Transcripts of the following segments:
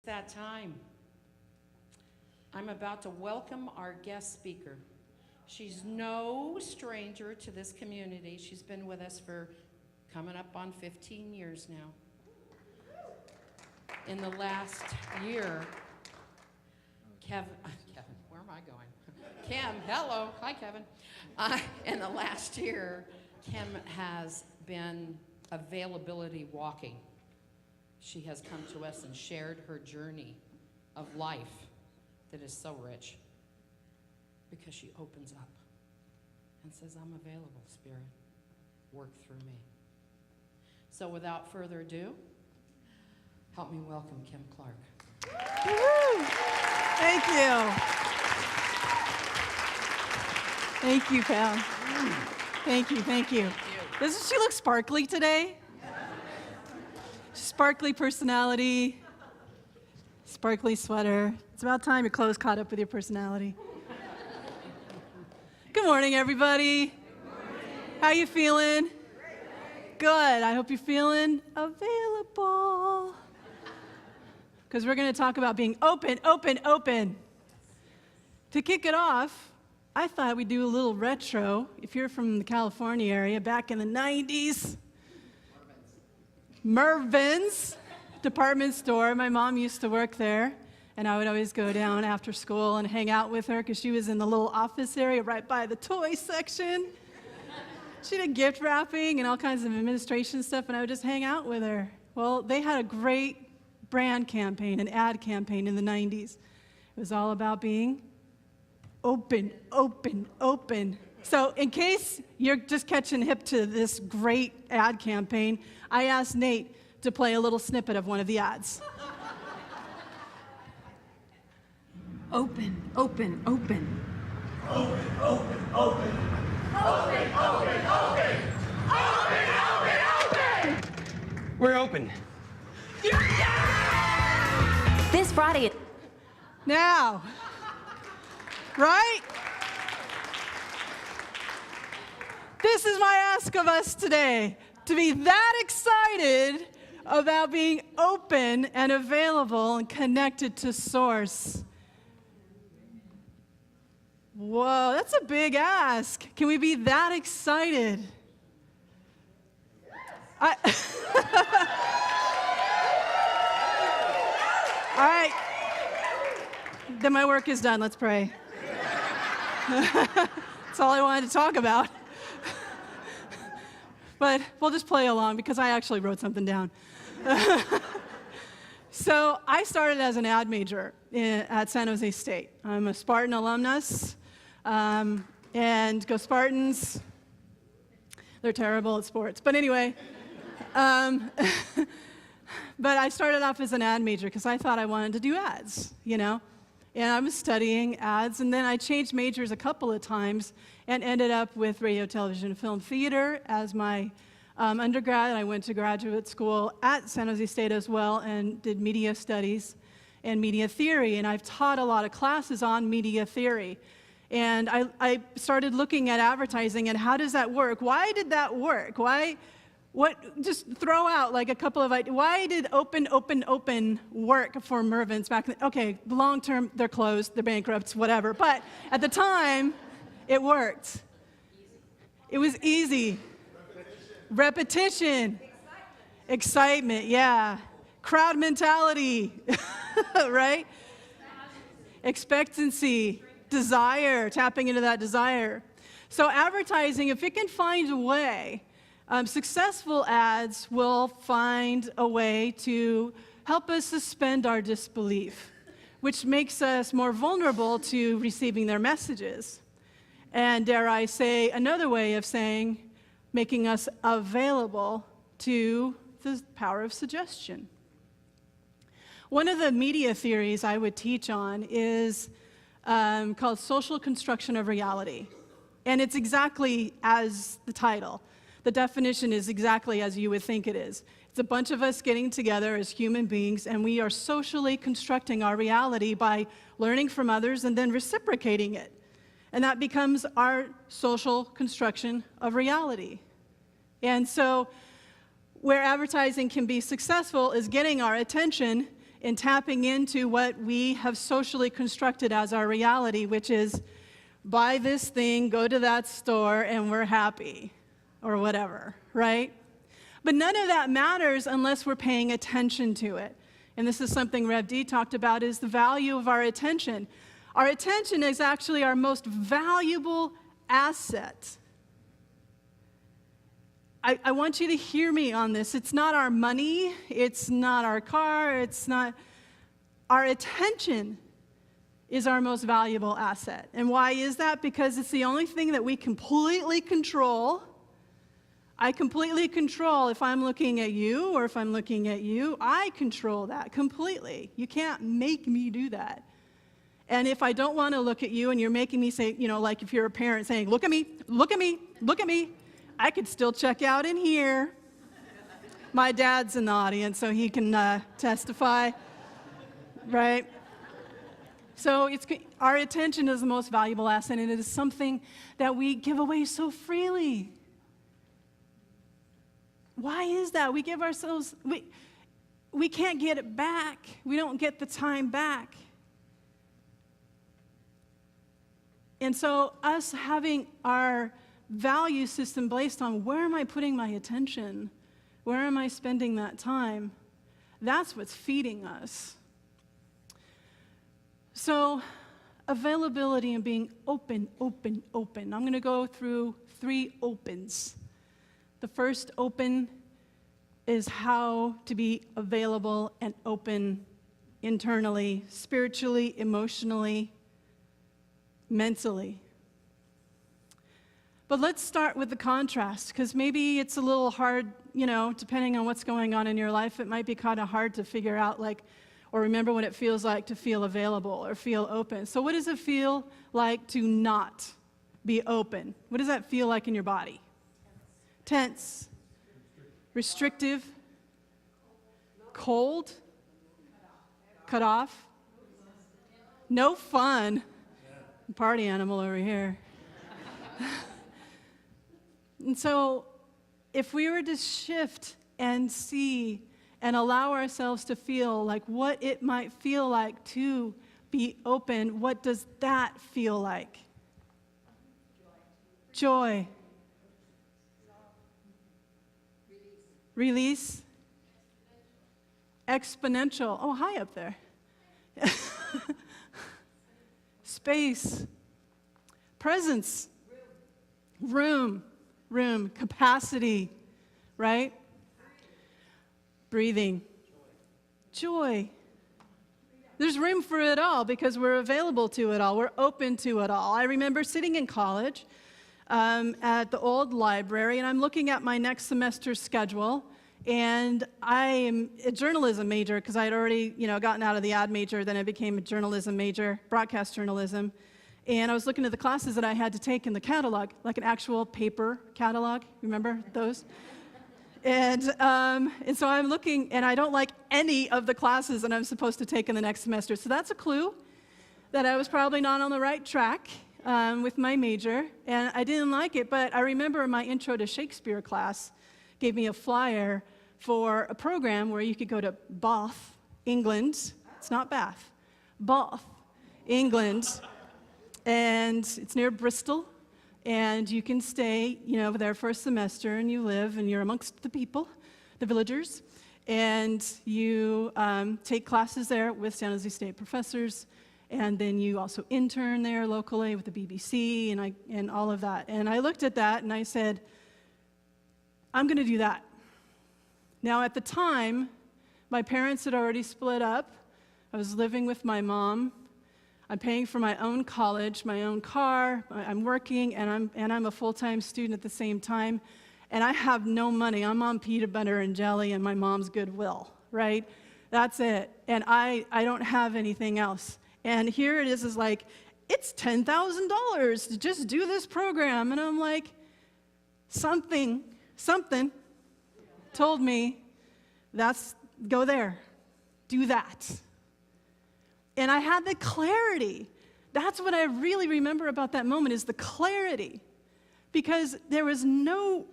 that time. I'm about to welcome our guest speaker. She's no stranger to this community. She's been with us for coming up on 15 years now. In the last year, Kevin, where am I going? Kim, hello. Hi, Kevin. In the last year, Kim has been availability walking. She has come to us and shared her journey of life that is so rich because she opens up and says, I'm available, Spirit. Work through me. So without further ado, help me welcome Kim Clark. Woo! Thank you. Thank you, Pam. Thank you, thank you. Doesn't she look sparkly today? Sparkly personality, sparkly sweater. It's about time your clothes caught up with your personality. Good morning, everybody. Good morning. How you feeling? Good. I hope you're feeling available. Because we're going to talk about being open, open, open. To kick it off, I thought we'd do a little retro. If you're from the California area, back in the 90s, Mervyn's department store. My mom used to work there, and I would always go down after school and hang out with her because she was in the little office area right by the toy section. She did gift wrapping and all kinds of administration stuff, and I would just hang out with her. Well, they had a great brand campaign, an ad campaign in the 90s. It was all about being open, open, open. So in case you're just catching hip to this great ad campaign, I asked Nate to play a little snippet of one of the ads. Open, open, open. Open, open, open. Open, open, open. Open, open, open. We're open. This Friday. Now, right? This is my ask of us today, to be that excited about being open and available and connected to Source. Whoa, that's a big ask. Can we be that excited? All right. Then my work is done. Let's pray. That's all I wanted to talk about. But we'll just play along because I actually wrote something down. So I started as an ad major at San Jose State. I'm a Spartan alumnus, and go Spartans. They're terrible at sports. But anyway, but I started off as an ad major because I thought I wanted to do ads, you know? And I was studying ads, and then I changed majors a couple of times and ended up with radio, television, film, theater as my undergrad. I went to graduate school at San Jose State as well and did media studies and media theory, and I've taught a lot of classes on media theory. And I started looking at advertising and how does that work? Why did that work? Just throw out like a couple of ideas. Why did open, open, open work for Mervyn's back then? Okay, long term, they're closed, they're bankrupt, whatever. But at the time, it worked. It was easy. Repetition. Excitement, yeah. Crowd mentality, right? Expectancy, desire, tapping into that desire. So advertising, if it can find a way, successful ads will find a way to help us suspend our disbelief, which makes us more vulnerable to receiving their messages. And dare I say, another way of saying, making us available to the power of suggestion. One of the media theories I would teach on is called social construction of reality. And it's exactly as the title. The definition is exactly as you would think it is. It's a bunch of us getting together as human beings, and we are socially constructing our reality by learning from others and then reciprocating it. And that becomes our social construction of reality. And so where advertising can be successful is getting our attention in tapping into what we have socially constructed as our reality, which is buy this thing, go to that store, and we're happy, or whatever, right? But none of that matters unless we're paying attention to it. And this is something Rev D talked about, is the value of our attention. Our attention is actually our most valuable asset. I want you to hear me on this. It's not our money, it's not our car, it's not. Our attention is our most valuable asset. And why is that? Because it's the only thing that we completely control. I completely control if I'm looking at you or if I'm looking at you. I control that completely. You can't make me do that. And if I don't want to look at you and you're making me say, like if you're a parent saying, look at me, look at me, look at me, I could still check out in here. My dad's in the audience, so he can testify, right? So our attention is the most valuable asset, and it is something that we give away so freely. Why is that? We give ourselves, we can't get it back. We don't get the time back. And so us having our value system based on where am I putting my attention, where am I spending that time, that's what's feeding us. So availability and being open, open, open. I'm going to go through 3 opens. The first open is how to be available and open internally, spiritually, emotionally, mentally. But let's start with the contrast, because maybe it's a little hard, depending on what's going on in your life, it might be kind of hard to figure out, or remember what it feels like to feel available or feel open. So what does it feel like to not be open? What does that feel like in your body? Tense. Restrictive. Cold. Cut off. No fun. Party animal over here. And so if we were to shift and see and allow ourselves to feel like what it might feel like to be open, what does that feel like? Joy. Release. Exponential. Oh, hi up there. Space. Presence. Room. Capacity. Right? Breathing. Joy. There's room for it all because we're available to it all. We're open to it all. I remember sitting in college at the old library, and I'm looking at my next semester's schedule, and I am a journalism major because I had already, gotten out of the ad major. Then I became a journalism major, broadcast journalism. And I was looking at the classes that I had to take in the catalog, like an actual paper catalog. Remember those? And so I'm looking, and I don't like any of the classes that I'm supposed to take in the next semester. So that's a clue that I was probably not on the right track with my major, and I didn't like it. But I remember my intro to Shakespeare class gave me a flyer for a program where you could go to Bath, England. It's not Bath. Bath, England. And it's near Bristol. And you can stay, there for a semester, and you live, and you're amongst the people, the villagers, and you take classes there with San Jose State professors, and then you also intern there locally with the BBC and all of that. And I looked at that, and I said, I'm going to do that. Now, at the time, my parents had already split up. I was living with my mom. I'm paying for my own college, my own car, I'm working, and I'm a full-time student at the same time, and I have no money. I'm on peanut butter and jelly and my mom's goodwill, right? That's it. And I don't have anything else. And here it is like, it's $10,000 to just do this program. And I'm like, something told me, go there, do that. And I had the clarity. That's what I really remember about that moment, is the clarity. Because there was no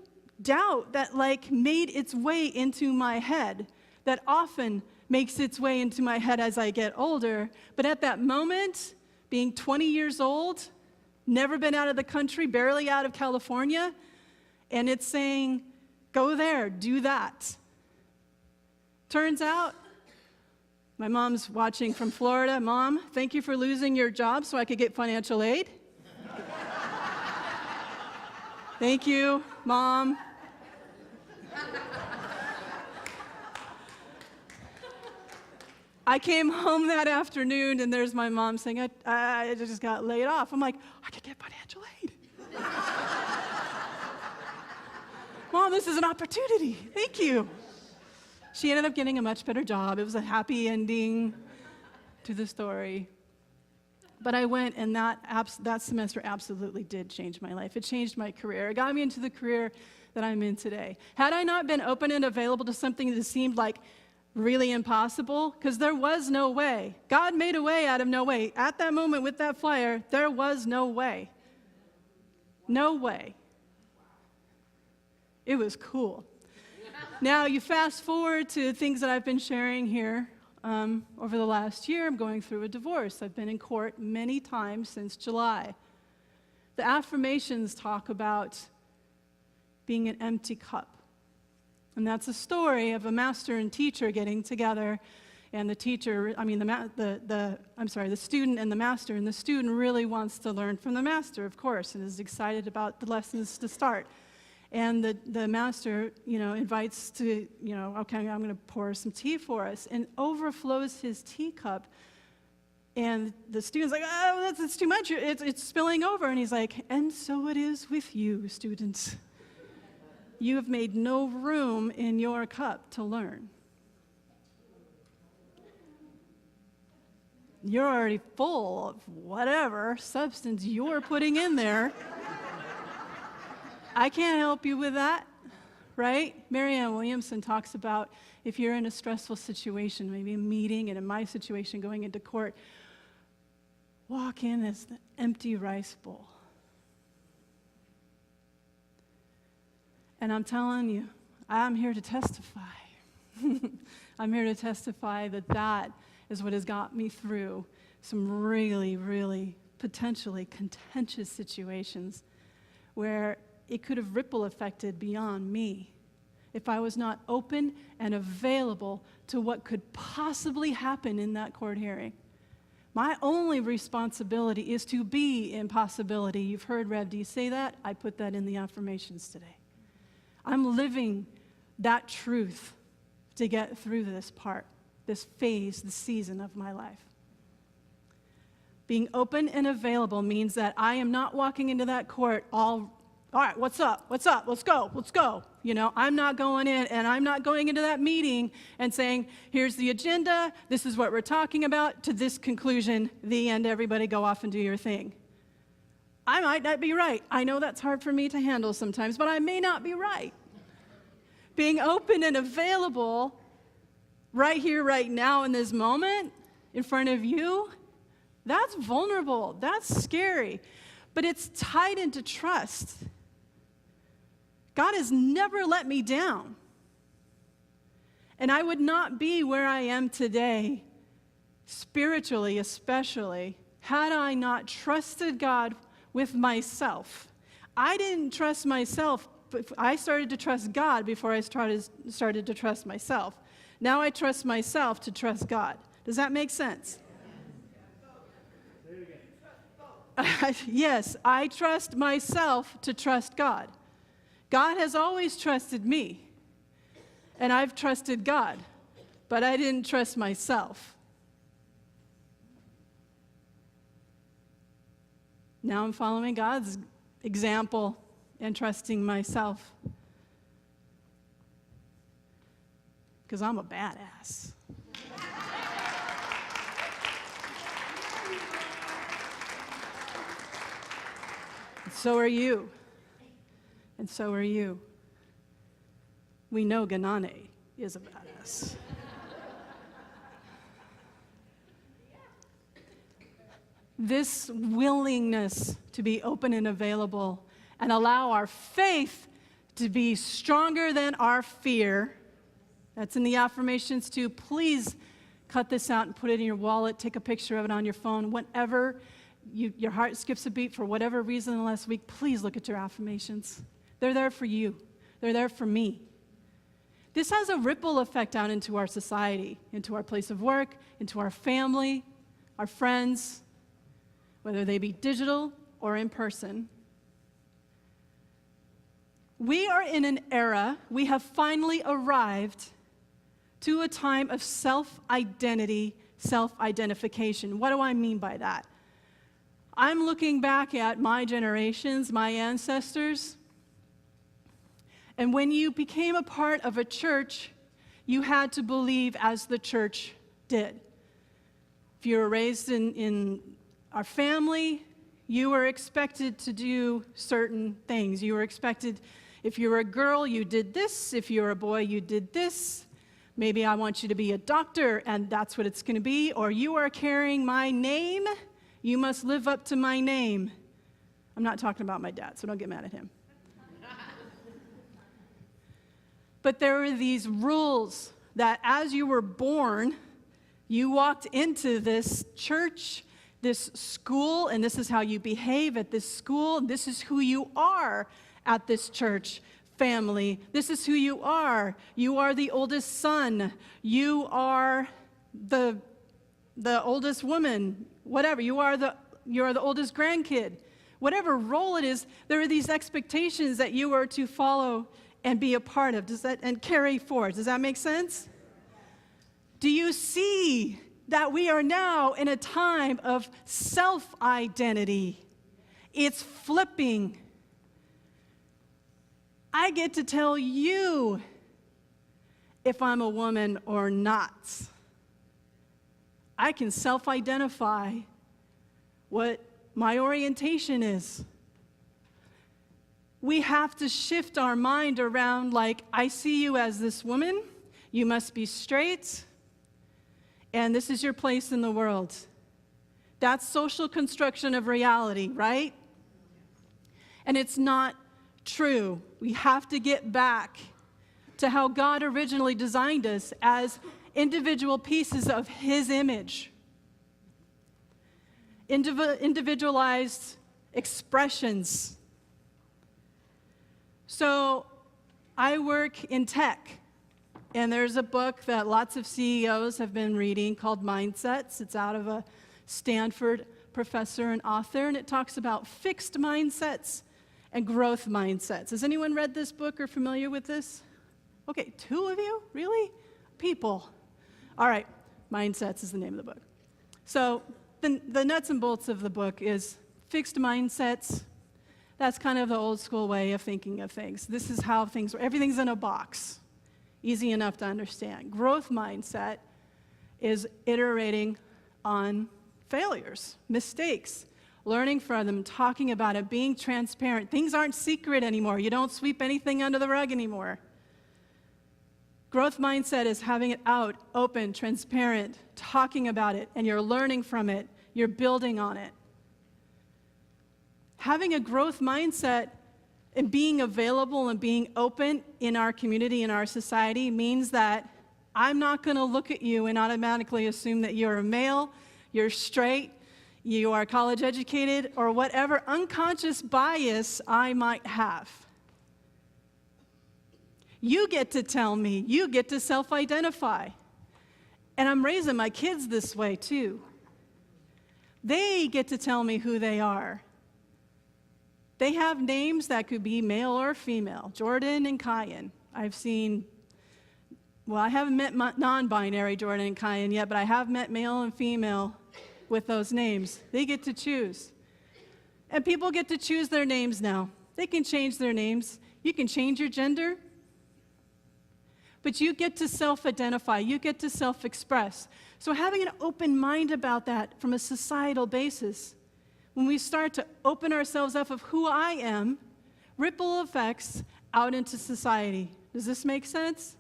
doubt that made its way into my head that often makes its way into my head as I get older. But at that moment, being 20 years old, never been out of the country, barely out of California, and it's saying, go there, do that. Turns out, my mom's watching from Florida. Mom, thank you for losing your job so I could get financial aid. Thank you, Mom. I came home that afternoon, and there's my mom saying, I just got laid off. I'm like, I could get financial aid. Mom, this is an opportunity. Thank you. She ended up getting a much better job. It was a happy ending to the story. But I went, and that semester absolutely did change my life. It changed my career. It got me into the career that I'm in today. Had I not been open and available to something that seemed like really impossible, because there was no way. God made a way out of no way. At that moment with that flyer, there was no way. No way. It was cool. Now, you fast forward to things that I've been sharing here. Over the last year, I'm going through a divorce. I've been in court many times since July. The affirmations talk about being an empty cup. And that's a story of a master and teacher getting together, and the student and the master, and the student really wants to learn from the master, of course, and is excited about the lessons to start. And the master, invites to, okay, I'm going to pour some tea for us, and overflows his teacup. And the student's like, oh, that's too much. It's spilling over. And he's like, and so it is with you, students. You have made no room in your cup to learn. You're already full of whatever substance you're putting in there. I can't help you with that, right? Marianne Williamson talks about if you're in a stressful situation, maybe a meeting, and in my situation, going into court, walk in as the empty rice bowl. And I'm telling you, I'm here to testify. I'm here to testify that is what has got me through some really, really potentially contentious situations where it could have ripple affected beyond me if I was not open and available to what could possibly happen in that court hearing. My only responsibility is to be in possibility. You've heard Rev D say that. I put that in the affirmations today. I'm living that truth to get through this part, this phase, this season of my life. Being open and available means that I am not walking into that court all right, what's up, let's go. I'm not going in, and I'm not going into that meeting and saying, here's the agenda, this is what we're talking about, to this conclusion, the end, everybody go off and do your thing. I might not be right. I know that's hard for me to handle sometimes, but I may not be right. Being open and available right here, right now, in this moment, in front of you, that's vulnerable, that's scary, but it's tied into trust. God has never let me down. And I would not be where I am today, spiritually especially, had I not trusted God with myself. I didn't trust myself, but I started to trust God before I started to trust myself. Now I trust myself to trust God. Does that make sense? Yes, I trust myself to trust God. God has always trusted me, and I've trusted God, but I didn't trust myself. Now I'm following God's example and trusting myself, because I'm a badass. So are you. And so are you. We know Ganane is a badass. This willingness to be open and available and allow our faith to be stronger than our fear That's in the affirmations too. Please cut this out and put it in your wallet. Take a picture of it on your phone. Whenever your heart skips a beat for whatever reason in the last week, please look at your affirmations. They're there for you. They're there for me. This has a ripple effect out into our society, into our place of work, into our family, our friends, whether they be digital or in person. We are in an era, we have finally arrived to a time of self-identity, self-identification. What do I mean by that? I'm looking back at my generations, my ancestors, and when you became a part of a church, you had to believe as the church did. If you were raised in our family, you were expected to do certain things. You were expected, if you were a girl, you did this. If you were a boy, you did this. Maybe I want you to be a doctor, and that's what it's going to be. Or you are carrying my name. You must live up to my name. I'm not talking about my dad, so don't get mad at him. But there were these rules that as you were born, you walked into this church, this school, and this is how you behave at this school. This is who you are at this church family. This is who you are. You are the oldest son. You are the oldest woman, whatever. You are the oldest grandkid. Whatever role it is, there are these expectations that you are to follow and be a part of, and carry forward. Does that make sense? Do you see that we are now in a time of self-identity? It's flipping. I get to tell you if I'm a woman or not. I can self-identify what my orientation is. We have to shift our mind around like, I see you as this woman, you must be straight, and this is your place in the world. That's social construction of reality, right? And it's not true. We have to get back to how God originally designed us as individual pieces of His image. Individualized expressions. So I work in tech, and there's a book that lots of CEOs have been reading called Mindsets. It's out of a Stanford professor and author, and it talks about fixed mindsets and growth mindsets. Has anyone read this book or familiar with this? Okay, 2 of you? Really? People. All right, Mindsets is the name of the book. So the nuts and bolts of the book is fixed mindsets. That's kind of the old school way of thinking of things. This is how things work. Everything's in a box. Easy enough to understand. Growth mindset is iterating on failures, mistakes, learning from them, talking about it, being transparent. Things aren't secret anymore. You don't sweep anything under the rug anymore. Growth mindset is having it out, open, transparent, talking about it, and you're learning from it. You're building on it. Having a growth mindset and being available and being open in our community, in our society, means that I'm not going to look at you and automatically assume that you're a male, you're straight, you are college educated, or whatever unconscious bias I might have. You get to tell me, you get to self-identify. And I'm raising my kids this way too. They get to tell me who they are. They have names that could be male or female, Jordan and Kyan. I haven't met non-binary Jordan and Kyan yet, but I have met male and female with those names. They get to choose. And people get to choose their names now. They can change their names. You can change your gender, but you get to self-identify. You get to self-express. So having an open mind about that from a societal basis, when we start to open ourselves up of who I am, ripple effects out into society. Does this make sense?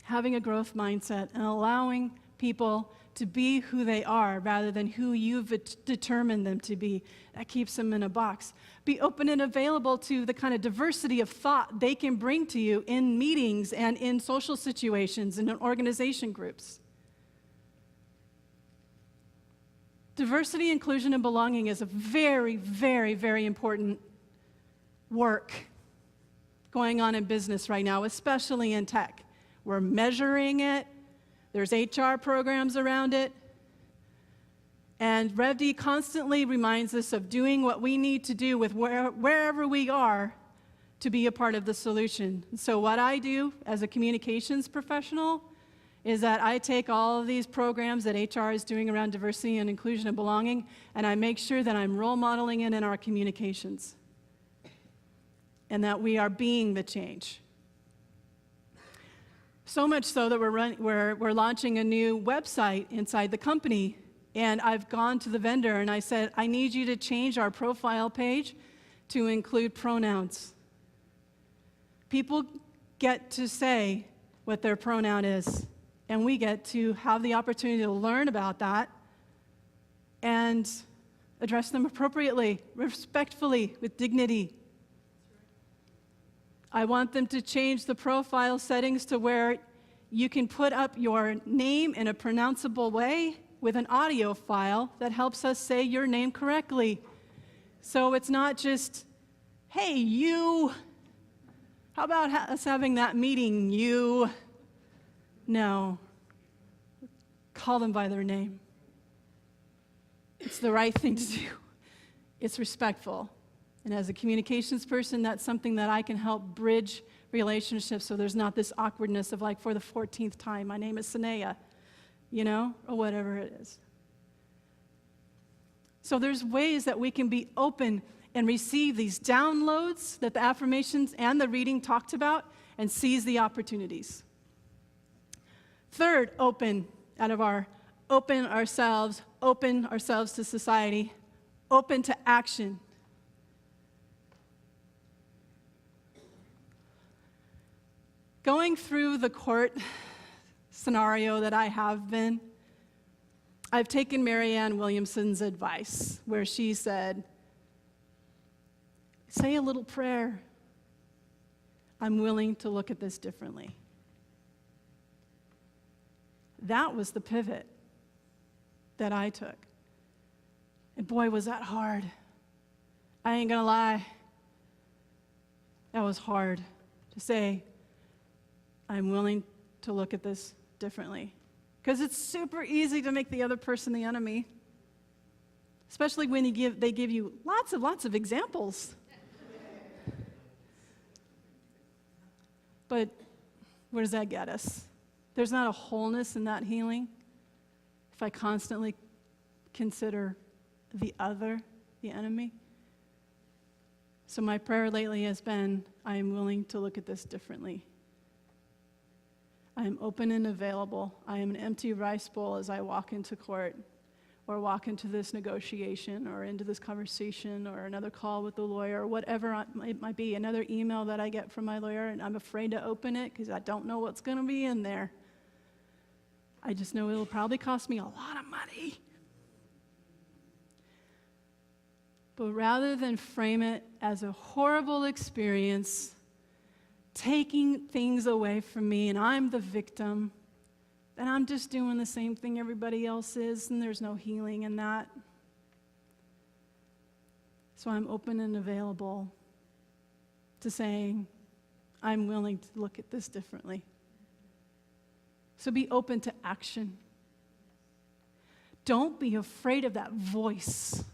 Having a growth mindset and allowing people to be who they are rather than who you've determined them to be. That keeps them in a box. Be open and available to the kind of diversity of thought they can bring to you in meetings and in social situations and in organization groups. Diversity, inclusion, and belonging is a very, very, very important work going on in business right now, especially in tech. We're measuring it. There's HR programs around it. And RevD constantly reminds us of doing what we need to do with wherever we are to be a part of the solution. So what I do as a communications professional is that I take all of these programs that HR is doing around diversity and inclusion and belonging, and I make sure that I'm role modeling it in our communications and that we are being the change. So much so that we're launching a new website inside the company, and I've gone to the vendor and I said, I need you to change our profile page to include pronouns. People get to say what their pronoun is, and we get to have the opportunity to learn about that and address them appropriately, respectfully, with dignity. I want them to change the profile settings to where you can put up your name in a pronounceable way with an audio file that helps us say your name correctly. So it's not just, hey, you, how about us having that meeting, you? No. Call them by their name. It's the right thing to do. It's respectful. And as a communications person, that's something that I can help bridge relationships so there's not this awkwardness of like, for the 14th time, my name is Sanea, or whatever it is. So there's ways that we can be open and receive these downloads that the affirmations and the reading talked about and seize the opportunities. Third, open ourselves to society, open to action. Going through the court scenario that I have been, I've taken Marianne Williamson's advice, where she said, say a little prayer. I'm willing to look at this differently. That was the pivot that I took. And boy, was that hard. I ain't gonna lie. That was hard to say, I'm willing to look at this differently. Because it's super easy to make the other person the enemy, especially when they give you lots of examples. But where does that get us? There's not a wholeness in that healing if I constantly consider the other the enemy. So my prayer lately has been, I am willing to look at this differently. I am open and available. I am an empty rice bowl as I walk into court or walk into this negotiation or into this conversation or another call with the lawyer or whatever it might be, another email that I get from my lawyer, and I'm afraid to open it because I don't know what's going to be in there. I just know it'll probably cost me a lot of money. But rather than frame it as a horrible experience, taking things away from me and I'm the victim, then I'm just doing the same thing everybody else is, and there's no healing in that. So I'm open and available to saying, I'm willing to look at this differently. So be open to action. Don't be afraid of that voice.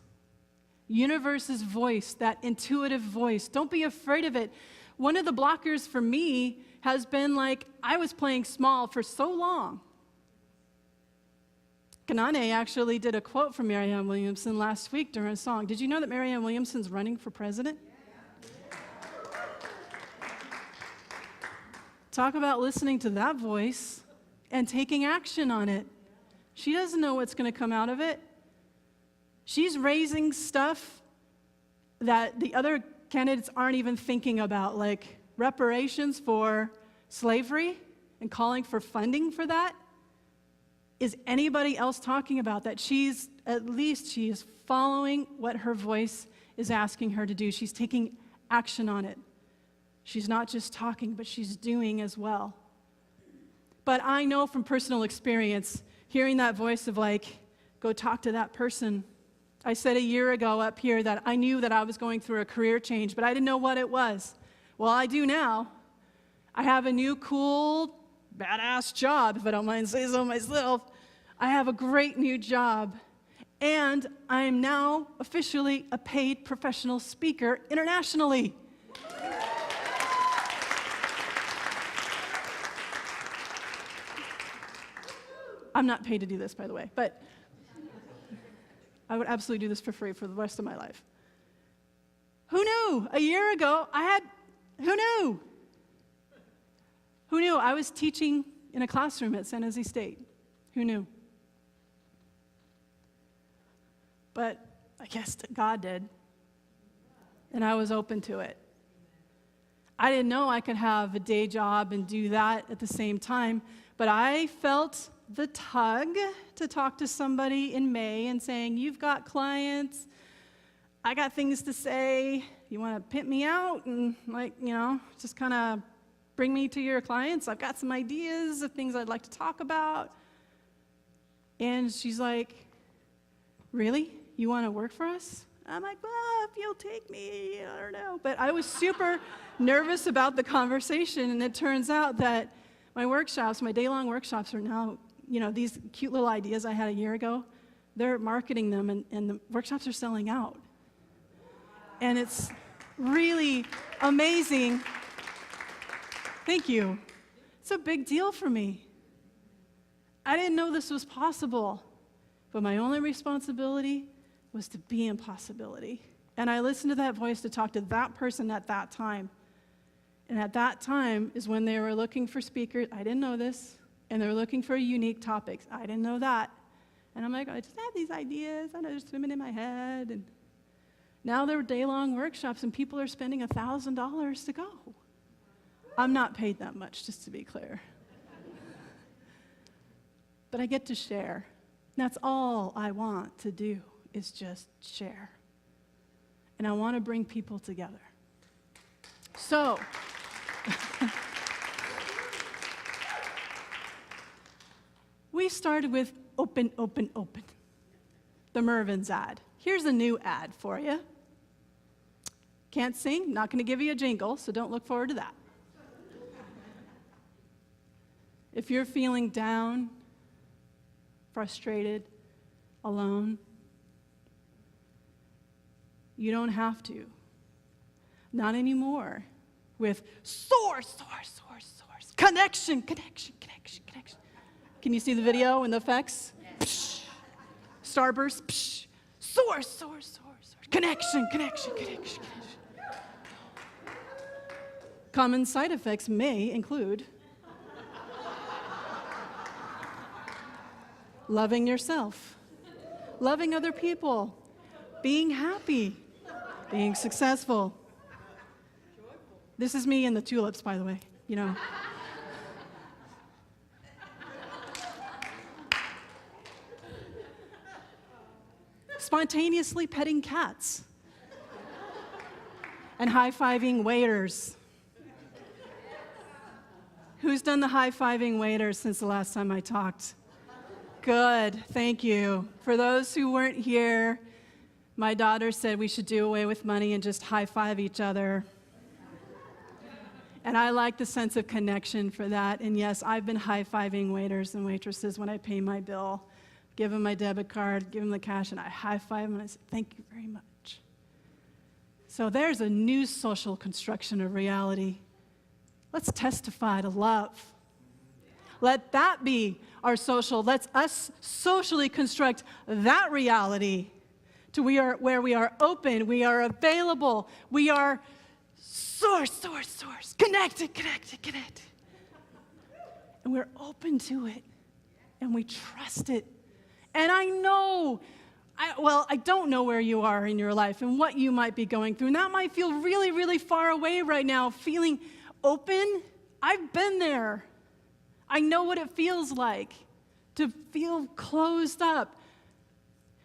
Universe's voice, that intuitive voice. Don't be afraid of it. One of the blockers for me has been like, I was playing small for so long. Kanane actually did a quote from Marianne Williamson last week during a song. Did you know that Marianne Williamson's running for president? Yeah. Talk about listening to that voice and taking action on it. She doesn't know what's going to come out of it. She's raising stuff that the other candidates aren't even thinking about, like reparations for slavery and calling for funding for that. is anybody else talking about that? She is following what her voice is asking her to do. She's taking action on it. She's not just talking, but she's doing as well. But I know from personal experience, hearing that voice of like, go talk to that person. I said a year ago up here that I knew that I was going through a career change, but I didn't know what it was. Well, I do now. I have a new cool, badass job, if I don't mind saying so myself. I have a great new job, and I am now officially a paid professional speaker internationally. I'm not paid to do this, by the way, but I would absolutely do this for free for the rest of my life. Who knew? A year ago, who knew? Who knew? I was teaching in a classroom at San Jose State. Who knew? But I guess God did, and I was open to it. I didn't know I could have a day job and do that at the same time, but I felt the tug to talk to somebody in May and saying, you've got clients, I got things to say, you want to pimp me out and just kind of bring me to your clients? I've got some ideas of things I'd like to talk about. And she's like, really? You want to work for us? I'm like, well, if you'll take me, I don't know. But I was super nervous about the conversation, and it turns out that my workshops, my day-long workshops are now, these cute little ideas I had a year ago, they're marketing them, and the workshops are selling out. And it's really amazing. Thank you. It's a big deal for me. I didn't know this was possible, but my only responsibility was to be in possibility. And I listened to that voice to talk to that person at that time. And at that time is when they were looking for speakers. I didn't know this. And they were looking for unique topics. I didn't know that. And I'm like, I just have these ideas. I know they're swimming in my head. And now they're day-long workshops, and people are spending $1,000 to go. I'm not paid that much, just to be clear. But I get to share. That's all I want to do, is just share. And I want to bring people together. So, we started with open, open, open. The Mervyn's ad. Here's a new ad for you. Can't sing, not going to give you a jingle, so don't look forward to that. If you're feeling down, frustrated, alone, you don't have to. Not anymore. With source. Connection. Can you see the video and the effects? Psh. Starburst. Psh. Source. Connection. Common side effects may include loving yourself, loving other people, being happy, being successful. This is me and the tulips, by the way, Spontaneously petting cats and high-fiving waiters. Who's done the high-fiving waiters since the last time I talked? Good, thank you. For those who weren't here, my daughter said we should do away with money and just high-five each other. And I like the sense of connection for that. And yes, I've been high-fiving waiters and waitresses when I pay my bill. Give them my debit card, give them the cash, and I high-five them and I say, thank you very much. So there's a new social construction of reality. Let's testify to love. Let that be our social. Let's us socially construct that reality to where we are open, we are available, we are source, connected. And we're open to it, and we trust it. And I don't know where you are in your life and what you might be going through, and that might feel really, really far away right now, feeling open. I've been there. I know what it feels like to feel closed up.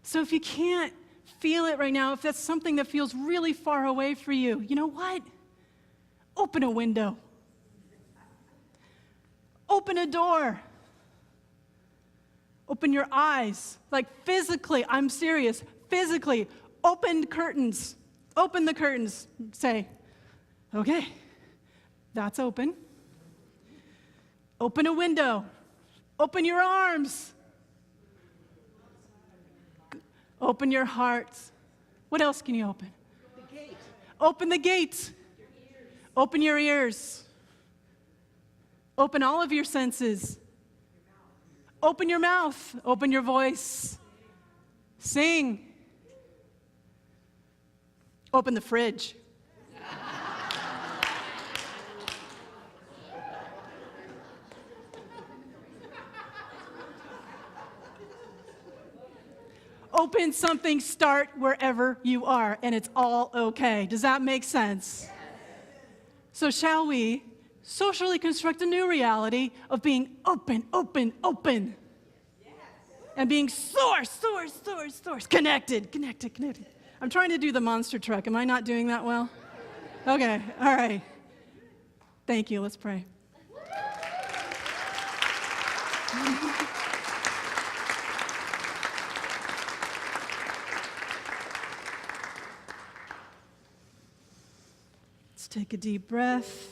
So if you can't feel it right now, if that's something that feels really far away for you, you know what? Open a window. Open a door. Open your eyes. Like physically, I'm serious, physically, open curtains. Open the curtains. Say, okay, that's open. Open a window. Open your arms. Open your hearts. What else can you open? The gate. Open the gate. Open your ears. Open all of your senses. Open your mouth. Open your voice. Sing. Open the fridge. Open something, start wherever you are, and it's all okay. Does that make sense? Yes. So shall we socially construct a new reality of being open, open, open? Yes. And being source, connected. I'm trying to do the monster truck. Am I not doing that well? Okay, all right. Thank you, let's pray. Let's take a deep breath.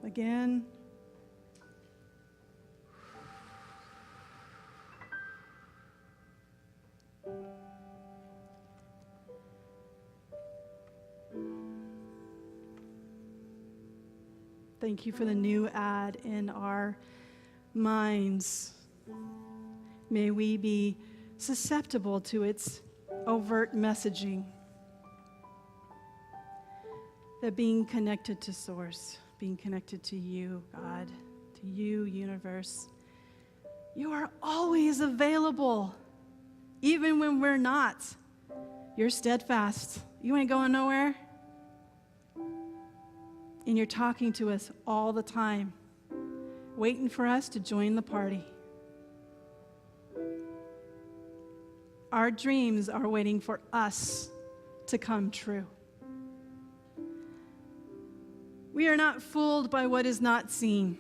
Again. Thank you for the new ad in our minds. May we be susceptible to its overt messaging. That being connected to Source, being connected to you, God, to you, universe, you are always available, even when we're not. You're steadfast. You ain't going nowhere. And you're talking to us all the time, waiting for us to join the party. Our dreams are waiting for us to come true. We are not fooled by what is not seen.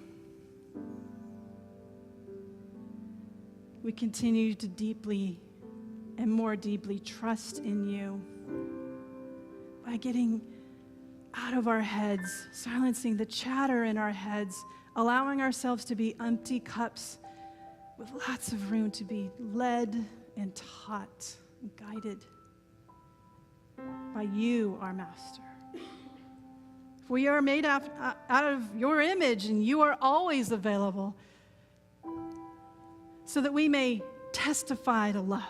We continue to deeply and more deeply trust in you by getting out of our heads, silencing the chatter in our heads, allowing ourselves to be empty cups with lots of room to be led and taught and guided by you, our Master. For we are made out of your image, and you are always available so that we may testify to love.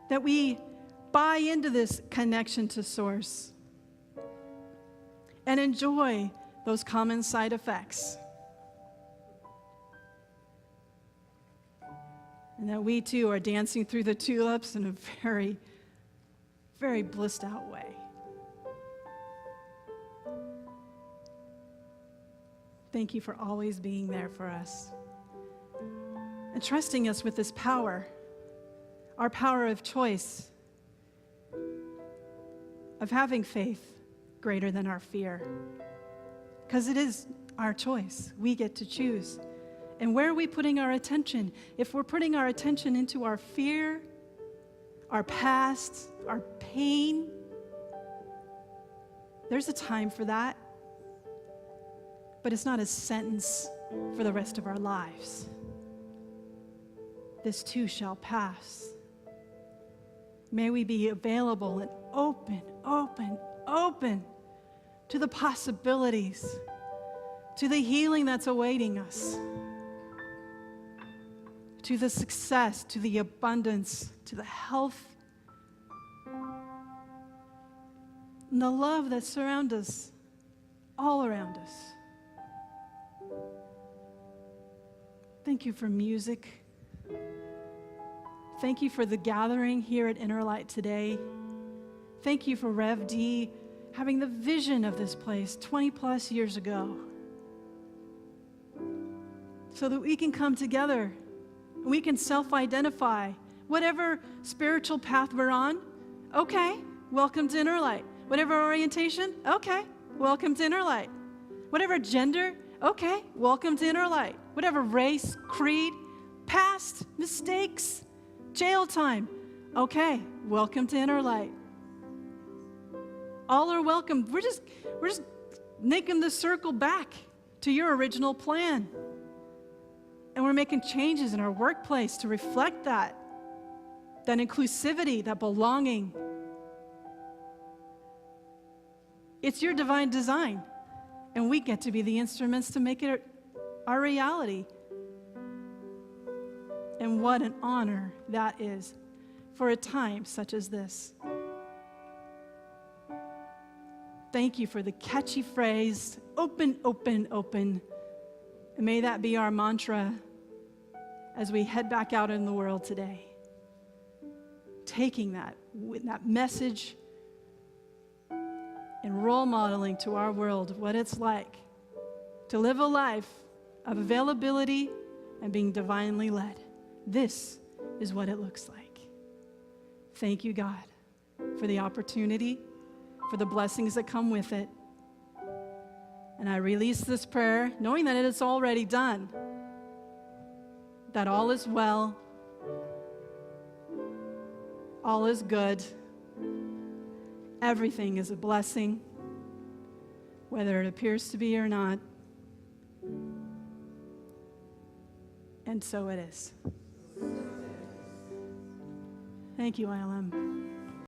That we buy into this connection to Source and enjoy those common side effects. And that we too are dancing through the tulips in a very, very blissed out way. Thank you for always being there for us and trusting us with this power, our power of choice, of having faith greater than our fear. Because it is our choice. We get to choose. And where are we putting our attention? If we're putting our attention into our fear, our past, our pain, there's a time for that. But it's not a sentence for the rest of our lives. This too shall pass. May we be available and open to the possibilities, to the healing that's awaiting us, to the success, to the abundance, to the health, and the love that surrounds us, all around us. Thank you for music. Thank you for the gathering here at Inner Light today. Thank you for Rev D having the vision of this place 20 plus years ago, so that we can come together, we can self-identify. Whatever spiritual path we're on, okay, welcome to Inner Light. Whatever orientation, okay, welcome to Inner Light. Whatever gender, okay, welcome to Inner Light. Whatever race, creed, past mistakes, jail time, okay, welcome to Inner Light. All are welcome. We're just making the circle back to your original plan. And we're making changes in our workplace to reflect that inclusivity, that belonging. It's your divine design, and we get to be the instruments to make it our reality. And what an honor that is for a time such as this. Thank you for the catchy phrase, open, open, open. And may that be our mantra as we head back out in the world today. Taking that message and role modeling to our world what it's like to live a life of availability and being divinely led. This is what it looks like. Thank you, God, for the opportunity, for the blessings that come with it. And I release this prayer knowing that it is already done, that all is well, all is good, everything is a blessing, whether it appears to be or not. And so it is. Thank you, ILM.